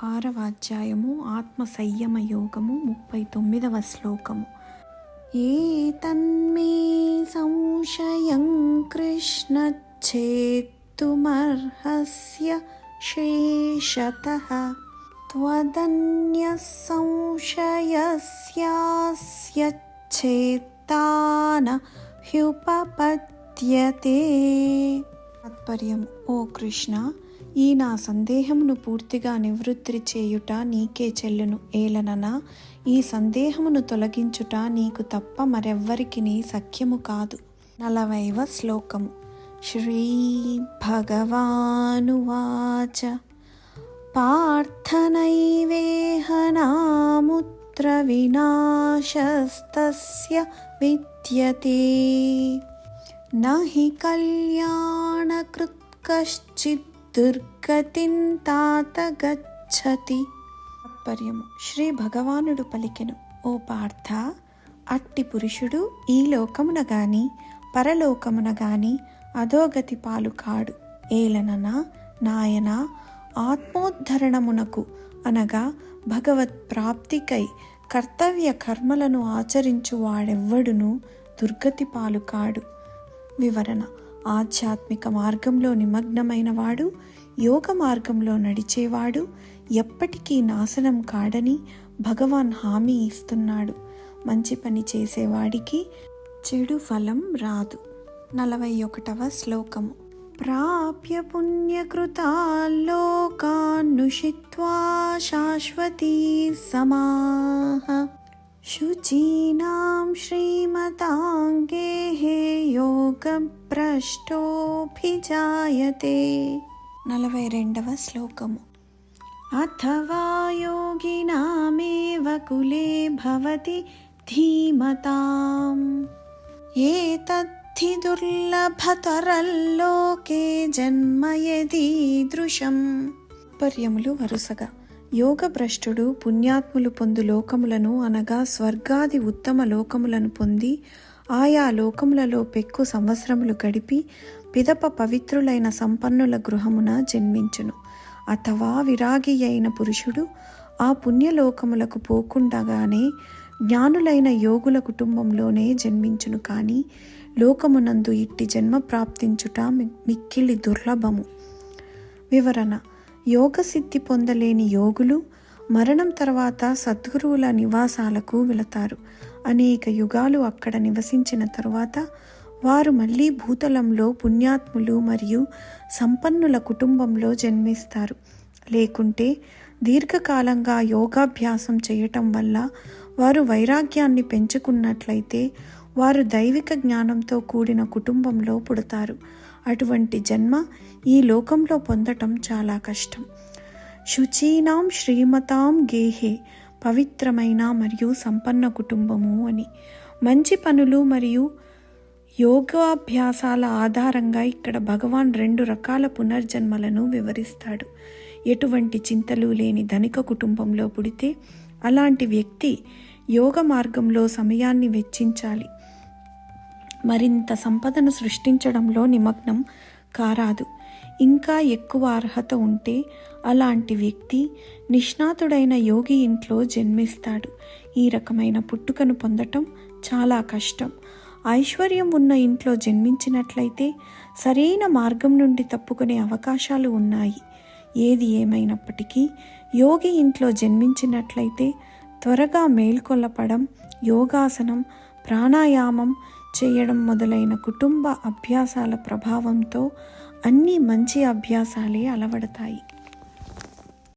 6వ అధ్యాయము ఆత్మ సంయమ యోగము 39వ శ్లోకము. ఏతన్మే సంశయం కృష్ణ ఛేత్తుమర్హస్య శేషతః త్వదన్యః సంశయస్యాస్య ఛేత్తాన హ్యుపపద్యతే. తాత్పర్యం: ఓ కృష్ణ, ఈ నా సందేహమును పూర్తిగా నివృత్తి చేయుట నీకే చెల్లును. ఏలననా ఈ సందేహమును తొలగించుట నీకు తప్ప మరెవ్వరికిని సఖ్యము కాదు. 40వ శ్లోకము. శ్రీ భగవానువాచ పార్థనైవేహ నాముత్ర వినాశస్తస్య విద్యతే నహి కళ్యాణకృత్ కశ్చిత్ దుర్గతిం తాత గచ్చతి. తాత్పర్యము: శ్రీ భగవానుడు పలికెను, ఓ పార్థ, అట్టి పురుషుడు ఈ లోకమున గాని పరలోకమున గాని అధోగతి పాలు కాడు. ఏలననా నాయన, ఆత్మోద్ధరణమునకు అనగా భగవత్ ప్రాప్తికై కర్తవ్య కర్మలను ఆచరించు వాడెవ్వడును దుర్గతి పాలు కాడు. వివరణ: ఆధ్యాత్మిక మార్గంలో నిమగ్నమైన వాడు, యోగ మార్గంలో నడిచేవాడు ఎప్పటికీ నాశనం కాడని భగవాన్ హామీ ఇస్తున్నాడు. మంచి పని చేసేవాడికి చెడు ఫలం రాదు. 41వ శ్లోకము. ప్రాప్య పుణ్యకృతాల్లోకాన్నుషిత్వా శాశ్వతీ సమాః శుచీనాం శ్రీమతాంగేః యోగభ్రష్టోభిజాయతే. 42వ శ్లోకము. అథవా యోగినామేవ కులే భవతి ధీమతాం ఏతద్ధి దుర్లభతరల్లోకే జన్మ యదీదృశం. పర్యములు వరుసగా. యోగభ్రష్టుడు పుణ్యాత్ములు పొందు లోకములను అనగా స్వర్గాది ఉత్తమ లోకములను పొంది ఆయా లోకములలో పెక్కు సంవత్సరములు గడిపి పిదప పవిత్రులైన సంపన్నుల గృహమున జన్మించును. అథవా విరాగి అయిన పురుషుడు ఆ పుణ్యలోకములకు పోకుండగానే జ్ఞానులైన యోగుల కుటుంబంలోనే జన్మించును. కానీ లోకమునందు ఇట్టి జన్మ ప్రాప్తించుట మిక్కిలి దుర్లభము. వివరణ: యోగసిద్ధి పొందలేని యోగులు మరణం తర్వాత సద్గురువుల నివాసాలకు వెళతారు. అనేక యుగాలు అక్కడ నివసించిన తరువాత వారు మళ్ళీ భూతలంలో పుణ్యాత్ములు మరియు సంపన్నుల కుటుంబంలో జన్మిస్తారు. లేకుంటే దీర్ఘకాలంగా యోగాభ్యాసం చేయటం వల్ల వారు వైరాగ్యాన్ని పెంచుకున్నట్లయితే వారు దైవిక జ్ఞానంతో కూడిన కుటుంబంలో పుడతారు. అటువంటి జన్మ ఈ లోకంలో పొందటం చాలా కష్టం. శుచీనాం శ్రీమతాం గేహే, పవిత్రమైన మరియు సంపన్న కుటుంబము అని. మంచి పనులు మరియు యోగాభ్యాసాల ఆధారంగా ఇక్కడ భగవాన్ 2 రకాల పునర్జన్మలను వివరిస్తాడు. ఎటువంటి చింతలు లేని ధనిక కుటుంబంలో పుడితే అలాంటి వ్యక్తి యోగ మార్గంలో సమయాన్ని వెచ్చించాలి. మరింత సంపదను సృష్టించడంలో నిమగ్నం కారాదు. ఇంకా ఎక్కువ అర్హత ఉంటే అలాంటి వ్యక్తి నిష్ణాతుడైన యోగి ఇంట్లో జన్మిస్తాడు. ఈ రకమైన పుట్టుకను పొందటం చాలా కష్టం. ఐశ్వర్యం ఉన్న ఇంట్లో జన్మించినట్లయితే సరైన మార్గం నుండి తప్పుకునే అవకాశాలు ఉన్నాయి. ఏది ఏమైనప్పటికీ యోగి ఇంట్లో జన్మించినట్లయితే త్వరగా మేల్కొలపడం, యోగాసనం, ప్రాణాయామం చేయడం మొదలైన కుటుంబ అభ్యాసాల ప్రభావంతో అన్ని మంచి అభ్యాసాలే అలవడతాయి.